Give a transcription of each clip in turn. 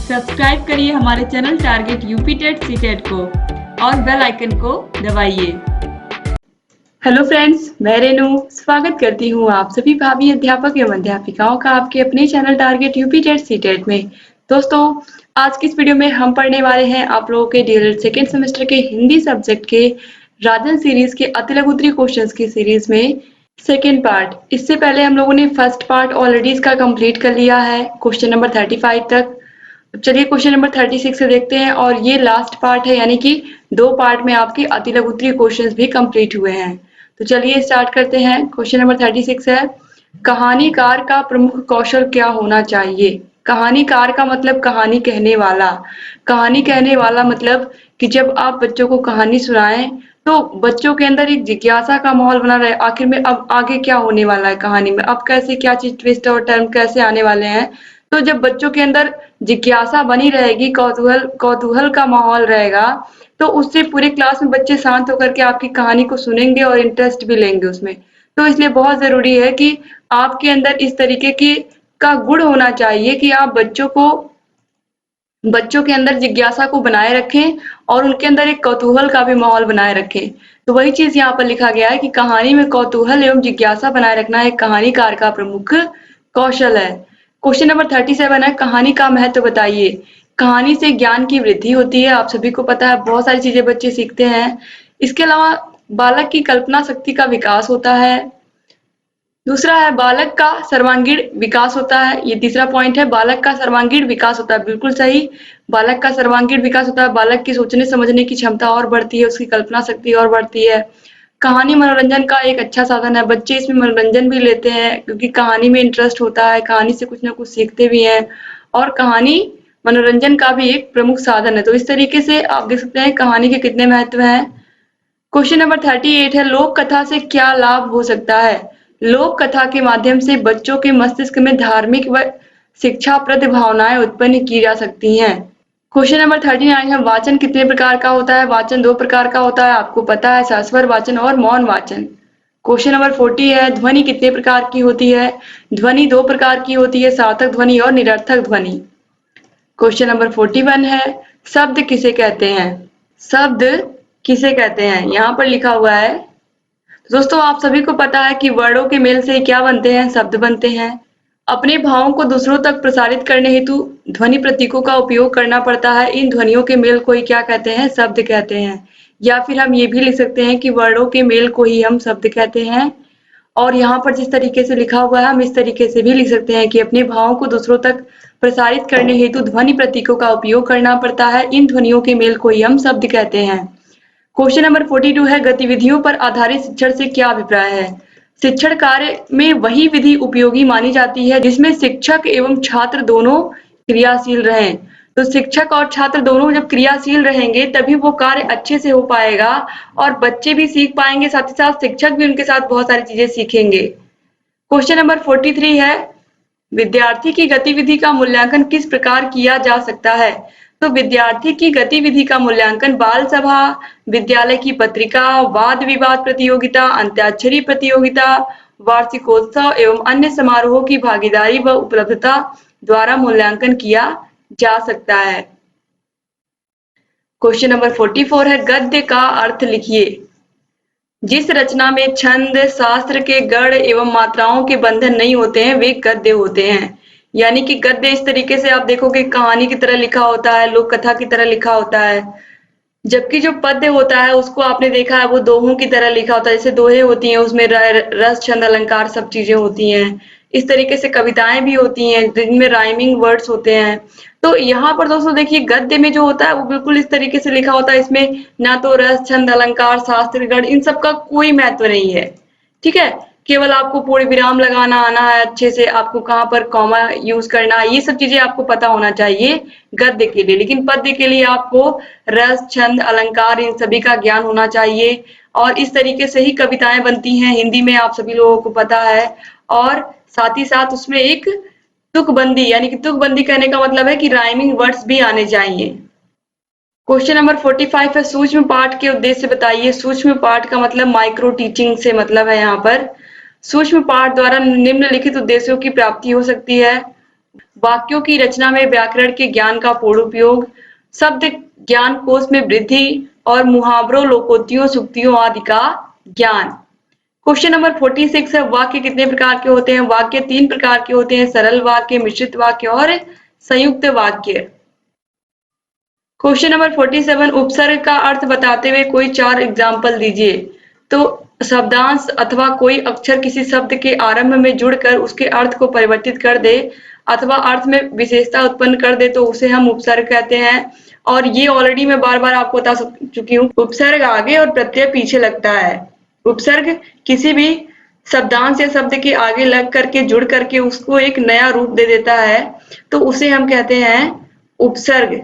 Subscribe करिए हमारे channel target UP TET CTET को और बेल आइकन को दबाइए। हेलो फ्रेंड्स, मैं रेनू स्वागत करती हूँ आप सभी भावी अध्यापक एवं अध्यापिकाओं का आपके अपने channel target UP TET CTET में। दोस्तों, आज की इस वीडियो में हम पढ़ने वाले हैं आप लोगों के डीएलएड सेकेंड सेमेस्टर के हिंदी सब्जेक्ट के राजन सीरीज के अति लघु उत्तरीय क्वेश्चंस की सीरीज में सेकेंड पार्ट। इससे पहले हम लोगों ने फर्स्ट पार्ट ऑलरेडी इसका कंप्लीट कर लिया है क्वेश्चन नंबर 35 तक। चलिए क्वेश्चन नंबर 36 से देखते हैं और ये लास्ट पार्ट है, यानी कि 2 पार्ट में आपके अति लघु उत्तरीय क्वेश्चंस भी कंप्लीट हुए हैं। तो चलिए स्टार्ट करते हैं। क्वेश्चन नंबर 36 है, कहानीकार का प्रमुख कौशल क्या होना चाहिए। कहानीकार का मतलब कहानी कहने वाला। कहानी कहने वाला मतलब कि जब आप बच्चों को कहानी सुनाएं तो बच्चों के अंदर एक जिज्ञासा का माहौल बना रहे, आखिर में अब आगे क्या होने वाला है कहानी में, अब कैसे क्या चीज ट्विस्ट और टर्न कैसे आने वाले हैं। तो जब बच्चों के अंदर जिज्ञासा बनी रहेगी, कौतूहल का माहौल रहेगा, तो उससे पूरे क्लास में बच्चे शांत होकर के आपकी कहानी को सुनेंगे और इंटरेस्ट भी लेंगे उसमें। तो इसलिए बहुत जरूरी है कि आपके अंदर इस तरीके की का गुण होना चाहिए कि आप बच्चों के अंदर जिज्ञासा को बनाए रखें और उनके अंदर एक कौतूहल का भी माहौल बनाए रखें। तो वही चीज यहाँ पर लिखा गया है कि कहानी में कौतूहल एवं जिज्ञासा बनाए रखना एक कहानीकार का प्रमुख कौशल है। क्वेश्चन नंबर 37 है, कहानी का महत्व बताइए। कहानी से ज्ञान की वृद्धि होती है, आप सभी को पता है, बहुत सारी चीजें बच्चे सीखते हैं। इसके अलावा बालक की कल्पना शक्ति का विकास होता है। दूसरा है बालक का सर्वांगीण विकास होता है। ये तीसरा पॉइंट है, बालक का सर्वांगीण विकास होता है। बिल्कुल सही, बालक का सर्वांगीण विकास होता है। बालक की सोचने समझने की क्षमता और बढ़ती है, उसकी कल्पना शक्ति और बढ़ती है। कहानी मनोरंजन का एक अच्छा साधन है, बच्चे इसमें मनोरंजन भी लेते हैं क्योंकि कहानी में इंटरेस्ट होता है, कहानी से कुछ ना कुछ सीखते भी हैं और कहानी मनोरंजन का भी एक प्रमुख साधन है। तो इस तरीके से आप देख सकते हैं कहानी के कितने महत्व हैं। क्वेश्चन नंबर 38 है, लोक कथा से क्या लाभ हो सकता है। लोक कथा के माध्यम से बच्चों के मस्तिष्क में धार्मिक व शिक्षाप्रद भावनाएं उत्पन्न की जा सकती हैं। क्वेश्चन नंबर 39 है, वाचन कितने प्रकार का होता है। वाचन 2 प्रकार का होता है, आपको पता है, सस्वर वाचन और मौन वाचन। क्वेश्चन नंबर 40 है, ध्वनि कितने प्रकार की होती है। ध्वनि 2 प्रकार की होती है, सार्थक ध्वनि और निरर्थक ध्वनि। क्वेश्चन नंबर 41 है, शब्द किसे कहते हैं। शब्द किसे कहते हैं, यहाँ पर लिखा हुआ है। दोस्तों, आप सभी को पता है कि वर्णों के मेल से क्या बनते हैं, शब्द बनते हैं। अपने भावों को दूसरों तक प्रसारित करने हेतु ध्वनि प्रतीकों का उपयोग करना पड़ता है। इन ध्वनियों के मेल को ही क्या कहते हैं, शब्द कहते हैं। या फिर हम ये भी लिख सकते हैं कि वर्णों के मेल को ही हम शब्द कहते हैं। और यहाँ पर जिस तरीके से लिखा हुआ है हम इस तरीके से भी लिख सकते हैं कि अपने भावों को दूसरों तक प्रसारित करने हेतु ध्वनि प्रतीकों का उपयोग करना पड़ता है। इन ध्वनियों के मेल को ही हम शब्द कहते हैं। क्वेश्चन नंबर 42 है, गतिविधियों पर आधारित शिक्षण से क्या अभिप्राय है। शिक्षण कार्य में वही विधि उपयोगी मानी जाती है जिसमें शिक्षक एवं छात्र दोनों क्रियाशील रहें। तो शिक्षक और छात्र दोनों जब क्रियाशील रहेंगे तभी वो कार्य अच्छे से हो पाएगा और बच्चे भी सीख पाएंगे, साथ ही साथ शिक्षक भी उनके साथ बहुत सारी चीजें सीखेंगे। क्वेश्चन नंबर 43 है, विद्यार्थी की गतिविधि का मूल्यांकन किस प्रकार किया जा सकता है। तो विद्यार्थी की गतिविधि का मूल्यांकन बाल सभा, विद्यालय की पत्रिका, वाद विवाद प्रतियोगिता, अंत्याक्षरी प्रतियोगिता, वार्षिकोत्सव एवं अन्य समारोहों की भागीदारी व उपलब्धता द्वारा मूल्यांकन किया जा सकता है। क्वेश्चन नंबर 44 है, गद्य का अर्थ लिखिए। जिस रचना में छंद, शास्त्र के गढ़ एवं मात्राओं के बंधन नहीं होते हैं वे गद्य होते हैं। यानी कि गद्य इस तरीके से आप देखोगे कहानी की तरह लिखा होता है, लोक कथा की तरह लिखा होता है, जबकि जो पद्य होता है उसको आपने देखा है वो दोहों की तरह लिखा होता है। जैसे दोहे होती हैं उसमें रस छंद अलंकार सब चीजें होती हैं। इस तरीके से कविताएं भी होती हैं जिनमें राइमिंग वर्ड्स होते हैं। तो यहाँ पर दोस्तों देखिए गद्य में जो होता है वो बिल्कुल इस तरीके से लिखा होता है, इसमें ना तो रस छंद अलंकार शास्त्र गढ़ इन सब का कोई महत्व नहीं है। ठीक है, केवल आपको पूर्ण विराम लगाना आना है अच्छे से, आपको कहाँ पर कॉमा यूज करना है, ये सब चीजें आपको पता होना चाहिए गद्य के लिए। लेकिन पद्य के लिए आपको रस छंद अलंकार इन सभी का ज्ञान होना चाहिए। और इस तरीके से ही कविताएं बनती हैं हिंदी में, आप सभी लोगों को पता है। और साथ ही साथ उसमें एक तुकबंदी, यानी कि तुकबंदी कहने का मतलब है कि राइमिंग वर्ड्स भी आने चाहिए। क्वेश्चन नंबर 45 है, सूक्ष्म पाठ के उद्देश्य बताइए। सूक्ष्म पाठ का मतलब माइक्रो टीचिंग से मतलब है। यहाँ पर सूक्ष्म पाठ द्वारा निम्नलिखित उद्देश्यों की प्राप्ति हो सकती है। वाक्यों की रचना में व्याकरण के ज्ञान का पूर्ण उपयोग, शब्द ज्ञान कोश में वृद्धि और मुहावरों, लोकोक्तियों, सूक्तियों आदि का ज्ञान। क्वेश्चन नंबर 46 है, वाक्य कितने प्रकार के होते हैं? वाक्य 3 प्रकार के होते हैं, सरल वाक्य, मिश्रित वाक्य और संयुक्त वाक्य। क्वेश्चन नंबर 47, उपसर्ग का अर्थ बताते हुए कोई 4 एग्जाम्पल दीजिए। तो शब्दांश अथवा कोई अक्षर किसी शब्द के आरंभ में जुड़कर उसके अर्थ को परिवर्तित कर दे अथवा अर्थ में विशेषता उत्पन्न कर दे तो उसे हम उपसर्ग कहते हैं। और ये ऑलरेडी मैं बार बार आपको बता चुकी हूँ, उपसर्ग आगे और प्रत्यय पीछे लगता है। उपसर्ग किसी भी शब्दांश या शब्द के आगे लग करके जुड़ करके उसको एक नया रूप दे देता है, तो उसे हम कहते हैं उपसर्ग।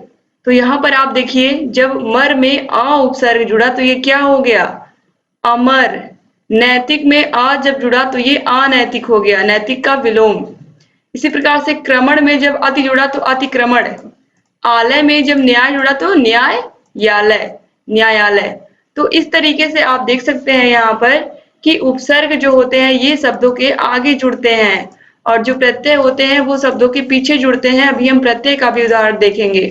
तो यहाँ पर आप देखिए, जब मर में आ उपसर्ग जुड़ा तो ये क्या हो गया? अमर। नैतिक में आ जब जुड़ा तो ये अनैतिक हो गया, नैतिक का विलोम। इसी प्रकार से क्रमण में जब अति जुड़ा तो अतिक्रमण। आलय में जब न्याय जुड़ा तो न्यायालय, न्यायालय। तो इस तरीके से आप देख सकते हैं यहाँ पर कि उपसर्ग जो होते हैं ये शब्दों के आगे जुड़ते हैं और जो प्रत्यय होते हैं वो शब्दों के पीछे जुड़ते हैं। अभी हम प्रत्यय का भी उदाहरण देखेंगे।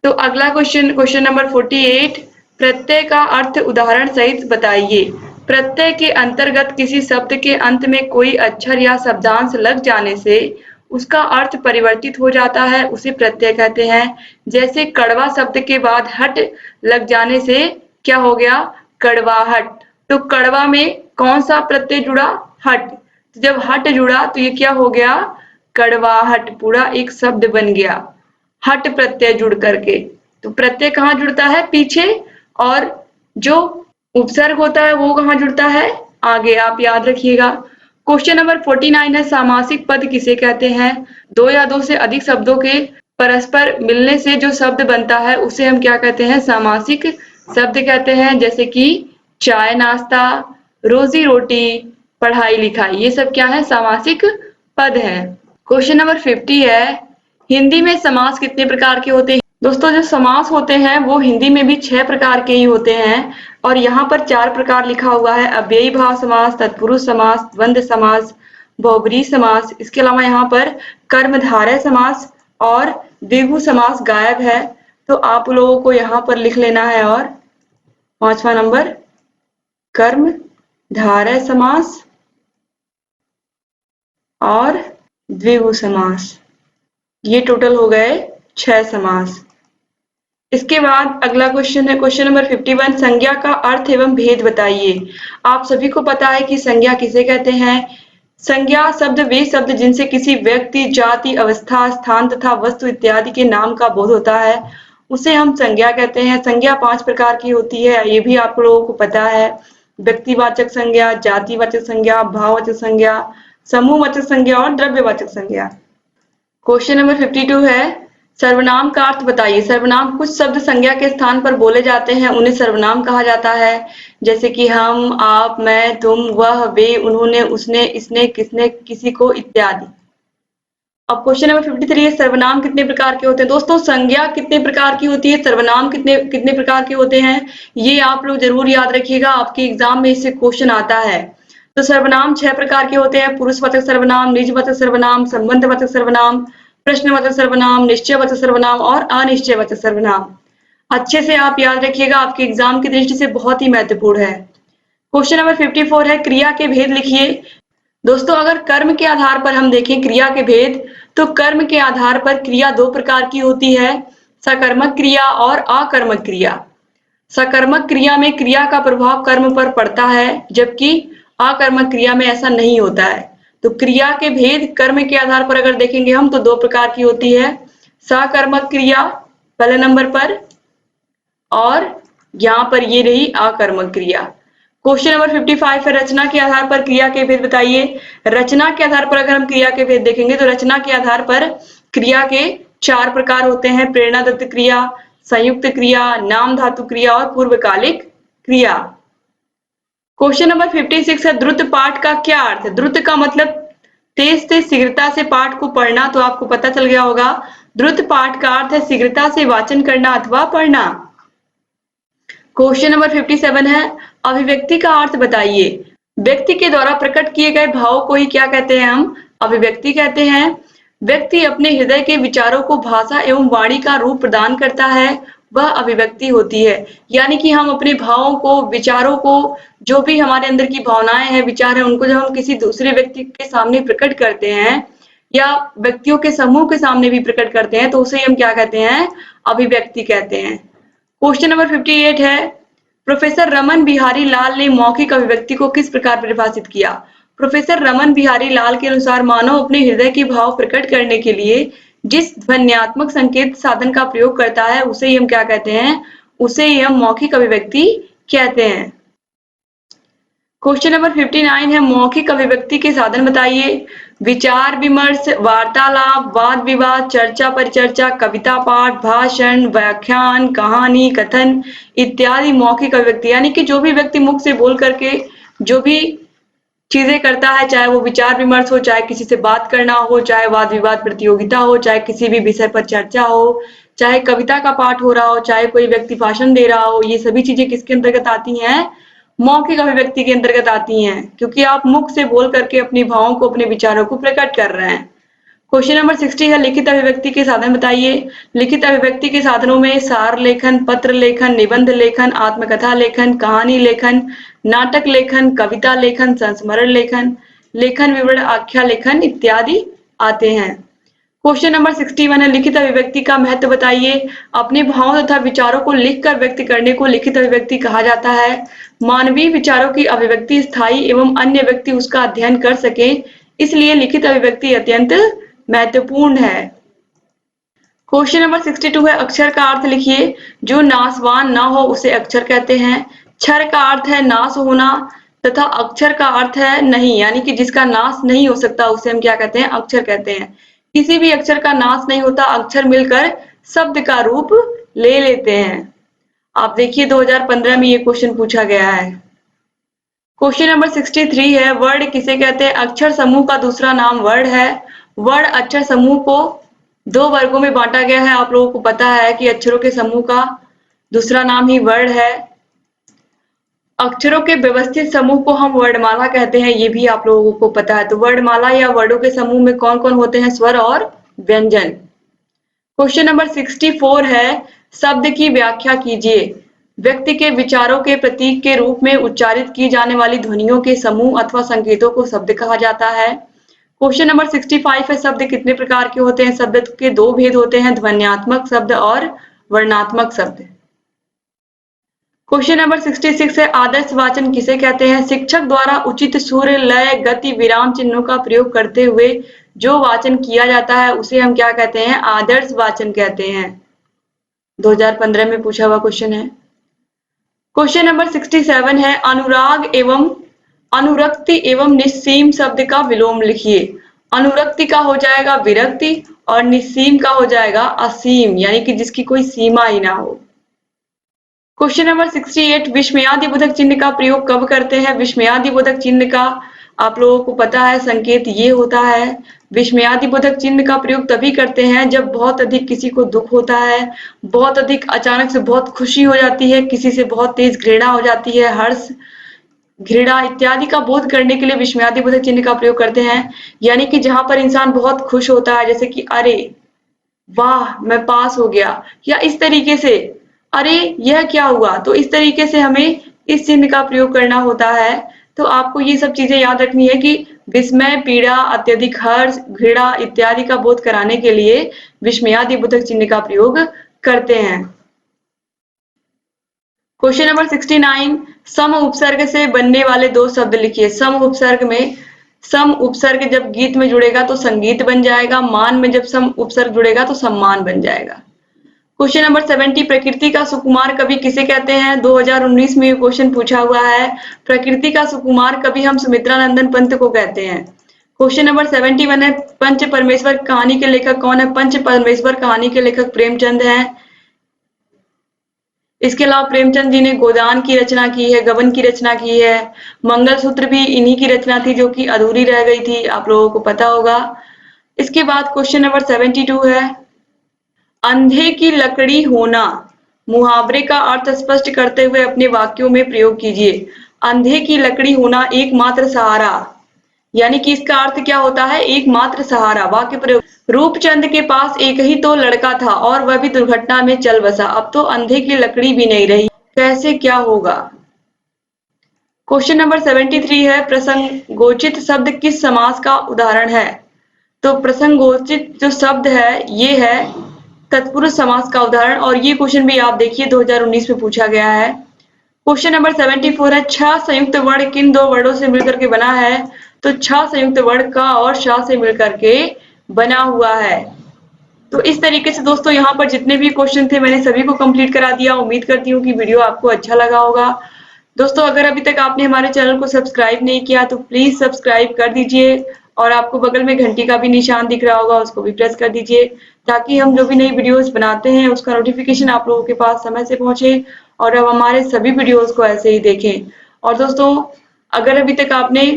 तो अगला क्वेश्चन नंबर 48, प्रत्यय का अर्थ उदाहरण सहित बताइए। प्रत्यय के अंतर्गत किसी शब्द के अंत में कोई अक्षर या शब्दांश लग जाने से उसका अर्थ परिवर्तित हो जाता है, उसे प्रत्यय कहते हैं। जैसे कड़वा शब्द के बाद हट लग जाने से क्या हो गया? कड़वाहट। तो कड़वा में कौन सा प्रत्यय जुड़ा? हट। तो जब हट जुड़ा तो ये क्या हो गया? कड़वाहट, पूरा एक शब्द बन गया हट प्रत्यय जुड़ करके। तो प्रत्यय कहाँ जुड़ता है? पीछे। और जो उपसर्ग होता है वो कहाँ जुड़ता है? आगे। आप याद रखिएगा। क्वेश्चन नंबर 49 है, सामासिक पद किसे कहते हैं? 2 या 2 से अधिक शब्दों के परस्पर मिलने से जो शब्द बनता है उसे हम क्या कहते हैं? सामासिक शब्द कहते हैं। जैसे कि चाय नाश्ता, रोजी रोटी, पढ़ाई लिखाई, ये सब क्या है? सामासिक पद है। क्वेश्चन नंबर 50 है, हिंदी में समास कितने प्रकार के होते हैं? दोस्तों, जो समास होते हैं वो हिंदी में भी 6 प्रकार के ही होते हैं और यहाँ पर 4 प्रकार लिखा हुआ है। अव्ययी भाव समास, तत्पुरुष समास, द्वंद्व समास, बहुब्रीहि समास। इसके अलावा यहाँ पर कर्मधारय समास और द्विगु समास गायब है, तो आप लोगों को यहाँ पर लिख लेना है। और 5वां नंबर कर्मधारय समास और द्विगु समास, ये टोटल हो गए 6 समास। इसके बाद अगला क्वेश्चन है, क्वेश्चन नंबर 51, संज्ञा का अर्थ एवं भेद बताइए। आप सभी को पता है कि संज्ञा किसे कहते हैं? संज्ञा शब्द वे शब्द जिनसे किसी व्यक्ति, जाति, अवस्था, स्थान तथा वस्तु इत्यादि के नाम का बोध होता है उसे हम संज्ञा कहते हैं। संज्ञा 5 प्रकार की होती है, ये भी आप लोगों को पता है। व्यक्तिवाचक संज्ञा, जातिवाचक संज्ञा, भाववाचक संज्ञा, समूहवाचक संज्ञा और द्रव्यवाचक संज्ञा। क्वेश्चन नंबर 52 है, सर्वनाम का अर्थ बताइए। सर्वनाम कुछ शब्द संज्ञा के स्थान पर बोले जाते हैं, उन्हें सर्वनाम कहा जाता है। जैसे कि हम, आप, मैं, तुम, वह, वे, उन्होंने, उसने, इसने, किसने, किसी को इत्यादि। अब क्वेश्चन नंबर 53 है, सर्वनाम कितने प्रकार के होते हैं? दोस्तों, संज्ञा कितने प्रकार की होती है, सर्वनाम कितने प्रकार के होते हैं, ये आप लोग जरूर याद रखिएगा, आपके एग्जाम में इससे क्वेश्चन आता है। तो सर्वनाम 6 प्रकार के होते हैं, पुरुषवाचक सर्वनाम, निजवाचक सर्वनाम, संबंधवाचक सर्वनाम, प्रश्नवाचक सर्वनाम, निश्चयवाचक सर्वनाम और अनिश्चयवाचक सर्वनाम। अच्छे से आप याद रखिएगा, आपके एग्जाम की दृष्टि से बहुत ही महत्वपूर्ण है। क्वेश्चन नंबर 54 है, क्रिया के भेद लिखिए। दोस्तों, अगर कर्म के आधार पर हम देखें क्रिया के भेद, तो कर्म के आधार पर क्रिया 2 प्रकार की होती है, सकर्मक क्रिया और अकर्मक क्रिया। सकर्मक क्रिया में क्रिया का प्रभाव कर्म पर पड़ता है, जबकि अकर्मक क्रिया में ऐसा नहीं होता है। तो क्रिया के भेद कर्म के आधार पर अगर देखेंगे हम तो 2 प्रकार की होती है, सकर्मक क्रिया पहले नंबर पर और यहाँ पर ये रही अकर्मक क्रिया। क्वेश्चन नंबर 55 है, रचना के आधार पर क्रिया के भेद बताइए। रचना के आधार पर अगर हम क्रिया के भेद देखेंगे तो रचना के आधार पर क्रिया के 4 प्रकार होते हैं, प्रेरणादत्त क्रिया, संयुक्त क्रिया, नाम धातु क्रिया और पूर्वकालिक क्रिया। क्वेश्चन नंबर 56 है, द्रुत पाठ का क्या अर्थ है? द्रुत का मतलब तेज से शीघ्रता से पाठ को पढ़ना, तो आपको पता चल गया होगा। द्रुत पाठ का अर्थ है शीघ्रता से वाचन करना अथवा पढ़ना। क्वेश्चन नंबर 57 है, अभिव्यक्ति का अर्थ बताइए। व्यक्ति के द्वारा प्रकट किए गए भावों को ही क्या कहते हैं? हम अभिव्यक्ति कहते हैं। व्यक्ति अपने हृदय के विचारों को भाषा एवं वाणी का रूप प्रदान करता है, वह अभिव्यक्ति होती है। यानी कि हम अपने भावों को, विचारों को, जो भी हमारे अंदर की भावनाएं हैं, विचार हैं, उनको जब हम किसी दूसरे व्यक्ति के सामने प्रकट करते हैं या व्यक्तियों के समूह के सामने भी प्रकट करते हैं, तो उसे हम क्या कहते हैं? अभिव्यक्ति कहते हैं। क्वेश्चन नंबर 58 है, प्रोफेसर रमन बिहारी लाल ने मौखिक अभिव्यक्ति को किस प्रकार परिभाषित किया? प्रोफेसर रमन बिहारी लाल के अनुसार मानव अपने हृदय के भाव प्रकट करने के लिए जिस ध्वन्यात्मक संकेत साधन का प्रयोग करता है, उसे ही हम क्या कहते हैं? उसे ही हम मौखिक अभिव्यक्ति कहते हैं। क्वेश्चन नंबर 59 है, मौखिक अभिव्यक्ति के साधन बताइए। विचार विमर्श, वार्तालाप, वाद विवाद, चर्चा परिचर्चा, कविता पाठ, भाषण, व्याख्यान, कहानी, कथन इत्यादि मौखिक अभिव्यक्ति। यानी कि जो भी व्यक्ति मुख से बोल करके जो भी चीजें करता है, चाहे वो विचार विमर्श हो, चाहे किसी से बात करना हो, चाहे वाद विवाद प्रतियोगिता हो, चाहे किसी भी विषय पर चर्चा हो, चाहे कविता का पाठ हो रहा हो, चाहे कोई व्यक्ति भाषण दे रहा हो, ये सभी चीजें किसके अंतर्गत आती हैं? मौखिक अभिव्यक्ति के अंतर्गत आती हैं, क्योंकि आप मुख से बोल करके अपने भावों को, अपने विचारों को प्रकट कर रहे हैं। क्वेश्चन नंबर 60 है, लिखित अभिव्यक्ति के साधन बताइए। लिखित अभिव्यक्ति के साधनों में सार लेखन, पत्र लेखन, निबंध लेखन, आत्मकथा लेखन, कहानी लेखन, नाटक लेखन, कविता लेखन, संस्मरण लेखन, लेखन विवरण, आख्या लेखन इत्यादि आते हैं। क्वेश्चन नंबर 61 है, लिखित अभिव्यक्ति का महत्व बताइए। अपने भावों तथा विचारों को लिखकर व्यक्त करने को लिखित अभिव्यक्ति कहा जाता है। मानवीय विचारों की अभिव्यक्ति स्थायी एवं अन्य व्यक्ति उसका अध्ययन कर सके, इसलिए लिखित अभिव्यक्ति अत्यंत महत्वपूर्ण है। क्वेश्चन नंबर 62 है, अक्षर का अर्थ लिखिए। जो नाशवान ना हो उसे अक्षर कहते हैं। क्षर का अर्थ है नाश होना तथा अक्षर का अर्थ है नहीं, यानी कि जिसका नाश नहीं हो सकता उसे हम क्या कहते हैं? अक्षर कहते हैं। किसी भी अक्षर का नाश नहीं होता, अक्षर मिलकर शब्द का रूप ले लेते हैं। आप देखिए 2015 में ये क्वेश्चन पूछा गया है। क्वेश्चन नंबर 63 है, वर्ण किसे कहते हैं? अक्षर समूह का दूसरा नाम वर्ण है। वर्ण अक्षर समूह को दो वर्गों में बांटा गया है। आप लोगों को पता है कि अक्षरों के समूह का दूसरा नाम ही वर्ण है। अक्षरों के व्यवस्थित समूह को हम वर्णमाला कहते हैं, ये भी आप लोगों को पता है। तो वर्णमाला या वर्णों के समूह में कौन कौन होते हैं? स्वर और व्यंजन। क्वेश्चन नंबर 64 है, शब्द की व्याख्या कीजिए। व्यक्ति के विचारों के प्रतीक के रूप में उच्चारित की जाने वाली ध्वनियों के समूह अथवा संकेतों को शब्द कहा जाता है। क्वेश्चन नंबर 65 है, शब्द कितने प्रकार के होते हैं? शब्द के दो भेद होते हैं, ध्वन्यात्मक शब्द और वर्णात्मक शब्द। क्वेश्चन नंबर 66 है, आदर्श वाचन किसे कहते हैं? शिक्षक द्वारा उचित सुर, लय, गति, विराम चिन्हों का प्रयोग करते हुए जो वाचन किया जाता है उसे हम क्या कहते हैं? आदर्श वाचन कहते हैं। 2015 में पूछा हुआ क्वेश्चन है। क्वेश्चन नंबर 67 है, अनुराग एवं अनुरक्ति एवं निस्सीम शब्द का विलोम लिखिए। अनुरक्ति का हो जाएगा विरक्ति और निस्सीम का हो जाएगा असीम, यानी कि जिसकी कोई सीमा ही ना हो। क्वेश्चन नंबर 68, विस्मयादिबोधक चिन्ह का प्रयोग कब करते हैं? विस्मयादिबोधक चिन्ह का आप लोगों को पता है संकेत ये होता है। विस्मयादिबोधक चिन्ह का प्रयोग तभी करते हैं जब बहुत अधिक किसी को दुख होता है, बहुत अधिक अचानक से बहुत खुशी हो जाती है, किसी से बहुत तेज घृणा हो जाती है, हर्ष, घृणा इत्यादि का बोध करने के लिए विस्मयादिबोधक चिन्ह का प्रयोग करते हैं। यानी कि जहां पर इंसान बहुत खुश होता है, जैसे कि अरे वाह मैं पास हो गया, या इस तरीके से अरे यह क्या हुआ, तो इस तरीके से हमें इस चिन्ह का प्रयोग करना होता है। तो आपको ये सब चीजें याद रखनी है कि विस्मय, पीड़ा, अत्यधिक हर्ष, घृणा इत्यादि का बोध कराने के लिए विस्मयादिबोधक चिन्ह का प्रयोग करते हैं। क्वेश्चन नंबर 69, सम उपसर्ग से बनने वाले दो शब्द लिखिए। सम उपसर्ग में सम उपसर्ग जब गीत में जुड़ेगा तो संगीत बन जाएगा, मान में जब सम उपसर्ग जुड़ेगा तो सम्मान बन जाएगा। क्वेश्चन नंबर 70, प्रकृति का सुकुमार कवि किसे कहते हैं? 2019 में ये क्वेश्चन पूछा हुआ है। प्रकृति का सुकुमार कवि हम सुमित्रानंदन पंत को कहते हैं। क्वेश्चन नंबर 71 है, पंच परमेश्वर कहानी के लेखक कौन है? पंच परमेश्वर कहानी के लेखक प्रेमचंद हैं। इसके अलावा प्रेमचंद जी ने गोदान की रचना की है, गबन की रचना की है, मंगलसूत्र भी इन्हीं की रचना थी जो कि अधूरी रह गई थी, आप लोगों को पता होगा। इसके बाद क्वेश्चन नंबर 72 है, अंधे की लकड़ी होना मुहावरे का अर्थ स्पष्ट करते हुए अपने वाक्यों में प्रयोग कीजिए। अंधे की लकड़ी होना एकमात्र सहारा, यानी कि इसका अर्थ क्या होता है, एकमात्र सहारा। वाक्य प्रयोग, रूपचंद के पास एक ही तो लड़का था और वह भी दुर्घटना में चल बसा, अब तो अंधे की लकड़ी भी नहीं रही, कैसे क्या होगा। क्वेश्चन नंबर 73 है, प्रसंगोचित शब्द किस समास का उदाहरण है। तो प्रसंगोचित जो शब्द है ये है तत्पुरुष समास का उदाहरण, और ये क्वेश्चन भी आप देखिए 2019 में पूछा गया है। क्वेश्चन नंबर 74 है, छ संयुक्त वर्ण किन दो वर्णों से मिलकर के बना है। तो छ संयुक्त वर्ण क और श से मिलकर के बना हुआ है। तो इस तरीके से दोस्तों यहाँ पर जितने भी क्वेश्चन थे मैंने सभी को कंप्लीट करा दिया। उम्मीद करती हूँ कि वीडियो आपको अच्छा लगा होगा। दोस्तों अगर अभी तक आपने हमारे चैनल को सब्सक्राइब नहीं किया तो प्लीज सब्सक्राइब कर दीजिए, और आपको बगल में घंटी का भी निशान दिख रहा होगा, उसको भी प्रेस कर दीजिए, ताकि हम जो भी नई वीडियोस बनाते हैं उसका नोटिफिकेशन आप लोगों के पास समय से पहुंचे और अब हमारे सभी वीडियोस को ऐसे ही देखें। और दोस्तों अगर अभी तक आपने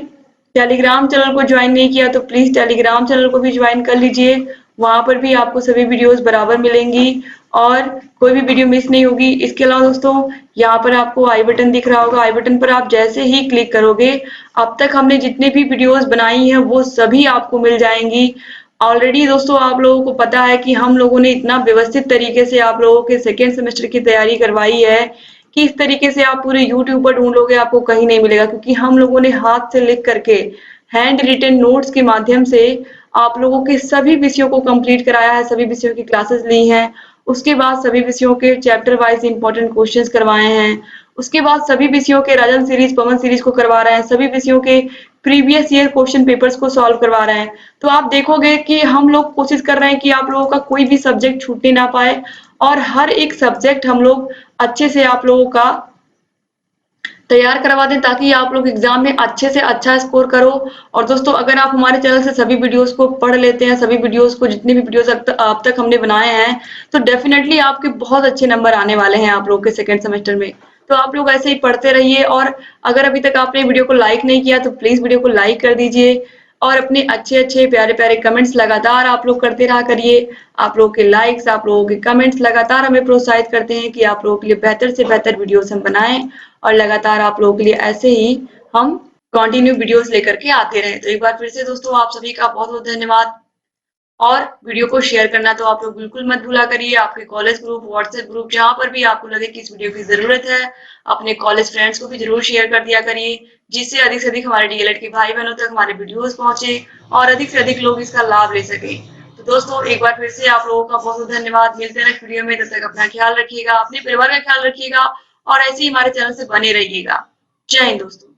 टेलीग्राम चैनल को ज्वाइन नहीं किया तो प्लीज टेलीग्राम चैनल को भी ज्वाइन कर लीजिए, वहां पर भी आपको सभी वीडियोस बराबर मिलेंगी और कोई भी वीडियो मिस नहीं होगी। इसके अलावा दोस्तों यहाँ पर आपको आई बटन दिख रहा होगा, आई बटन पर आप जैसे ही क्लिक करोगे अब तक हमने जितने भी वीडियोस बनाई हैं वो सभी आपको मिल जाएंगी। ऑलरेडी दोस्तों आप लोगों को पता है कि हम लोगों ने इतना व्यवस्थित तरीके से आप लोगों के सेकेंड सेमेस्टर की तैयारी करवाई है कि इस तरीके से आप पूरे यूट्यूब पर ढूंढोगे आपको कहीं नहीं मिलेगा, क्योंकि हम लोगों ने हाथ से लिख करके हैंड रिटन नोट्स के माध्यम से आप लोगों के सभी विषयों को कंप्लीट कराया है, सभी विषयों की क्लासेस ली हैं। उसके बाद सभी विषयों के चैप्टर वाइज इंपॉर्टेंट क्वेश्चंस करवाए हैं। उसके बाद सभी विषयों के राजन सीरीज पवन सीरीज को करवा रहे हैं, सभी विषयों के प्रीवियस ईयर क्वेश्चन पेपर्स को सॉल्व करवा रहे हैं। तो आप देखोगे कि हम लोग कोशिश कर रहे हैं कि आप लोगों का कोई भी सब्जेक्ट छूटने ना पाए, और हर एक सब्जेक्ट हम लोग अच्छे से आप लोगों का तैयार करवा दें ताकि आप लोग एग्जाम में अच्छे से अच्छा स्कोर करो। और दोस्तों अगर आप हमारे चैनल से सभी वीडियोस को पढ़ लेते हैं, सभी वीडियोस को जितने भी वीडियोस अब तक हमने बनाए हैं, तो डेफिनेटली आपके बहुत अच्छे नंबर आने वाले हैं आप लोग के सेकंड सेमेस्टर में। तो आप लोग ऐसे ही पढ़ते रहिए, और अगर अभी तक आपने वीडियो को लाइक नहीं किया तो प्लीज वीडियो को लाइक कर दीजिए, और अपने अच्छे अच्छे प्यारे प्यारे कमेंट्स लगातार आप लोग करते रहा करिए। आप लोगों के लाइक्स, आप लोगों के कमेंट्स लगातार हमें प्रोत्साहित करते हैं कि आप लोगों के लिए बेहतर से बेहतर वीडियोस हम बनाएं, और लगातार आप लोगों के लिए ऐसे ही हम कंटिन्यू वीडियोस लेकर के आते रहें। तो एक बार फिर से दोस्तों आप सभी का बहुत बहुत धन्यवाद, और वीडियो को शेयर करना तो आप लोग बिल्कुल मत भूला करिए। आपके कॉलेज ग्रुप, व्हाट्सएप ग्रुप, जहां पर भी आपको लगे कि इस वीडियो की जरूरत है, अपने कॉलेज फ्रेंड्स को भी जरूर शेयर कर दिया करिए, जिससे अधिक से अधिक हमारे डीएलएड के भाई बहनों तक हमारे वीडियोस पहुंचे और अधिक से अधिक लोग इसका लाभ ले सके। तो दोस्तों एक बार फिर से आप लोगों का बहुत बहुत धन्यवाद। मिलते हैं नेक्स्ट वीडियो में, तब तक अपना ख्याल रखिएगा, अपने परिवार का ख्याल रखिएगा, और ऐसे ही हमारे चैनल से बने रहिएगा। जय हिंद दोस्तों।